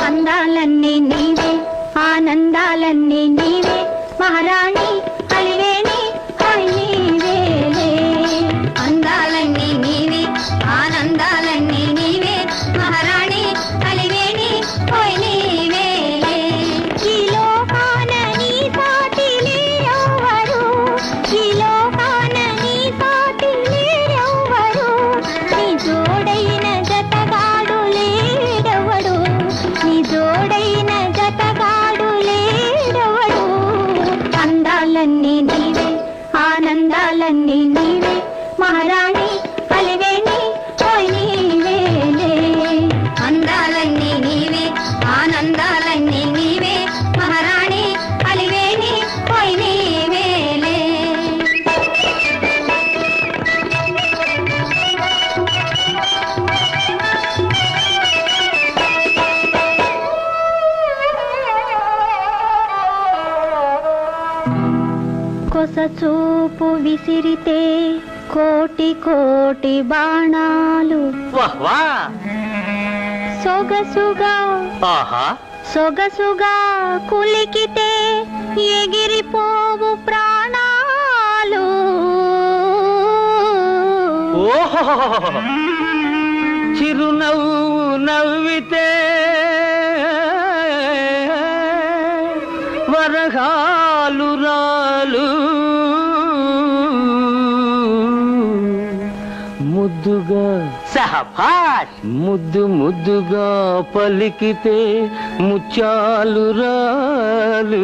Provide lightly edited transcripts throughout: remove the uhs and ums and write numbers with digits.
అందాలన్నీ నీవే ఆనందాలన్నీ నీవే మహారాణి అలివేణి హాయ్ నీవేలే అందాలన్నీ నీవే ఆనందాలన్నీ నీవే మహారాణి అలివేణి హాయ్ నీవేలే ఈ లోకాన నీ సాటి లేరెవ్వరు ఈ లోకాన నీ సాటి లేరెవ్వరు నీ జోడైన జతగాడు లేడెవ్వడు నీ జోడైన జతగాడు లేడెవ్వడు అందాలన్నీ నీవే ఆనందాలన్నీ నీవే మహారాణి అలివేణి హాయ్ నీవేలే అందాలన్నీ నీవే ఆనందాలన్నీ నీవే మహారాణి అలివేణి హాయ్ నీవేలే కొస చూపు విసిరితే కోటి కోటి బాణాలు వాహ్ వాహ్ సొగసుగా ఆహా సొగసుగా కులికితే ఎగిరిపోవు ప్రాణాలు ఓహో చిరునవ్వు నవ్వితే వరహాలు రాలు ముద్దుగా సహబాష్ ముద్దు ముద్దుగా పలికితే ముత్యాలు రాలు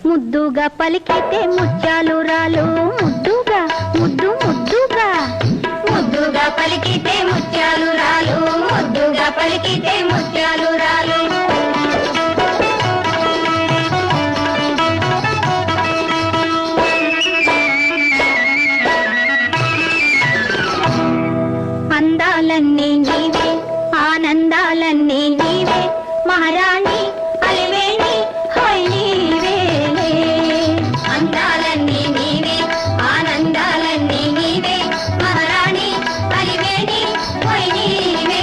ముద్దుగా పలికితే ముత్యాలు రాలు ముద్దుగా ముద్దు ముద్దుగా ముద్దుగా పలికితే ముత్యాలు రాలు ముద్దుగా పలికితే ముత్యాలు రాలు అందాలన్నీ నీవే ఆనందాలన్నీ నీవే మహారాణి అలివేణి హాయ్ నీవేలే అందాలన్నీ నీవే ఆనందాలన్నీ నీవే మహారాణి అలివేణి హాయ్ నీవేలే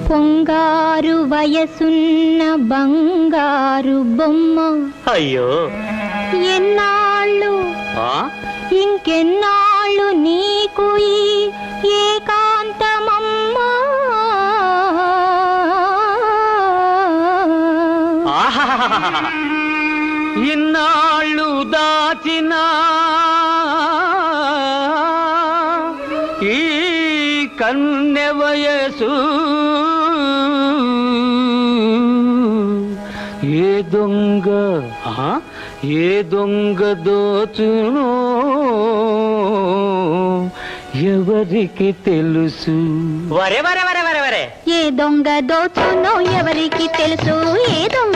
పొంగారు వయసున్న బంగారు బొమ్మ అయ్యో ఎన్నాళ్ళు ఇంకెన్నాళ్ళు నీకు ఈ ఏకాంతమమ్మా ఇన్నాళ్ళు దాచిన ఈ కన్నె వయసు ఏ దొంగ దోచునో ఎవరికి తెలుసు ఏ దొంగ దోచునో ఎవరికి తెలుసు ఏ దొంగ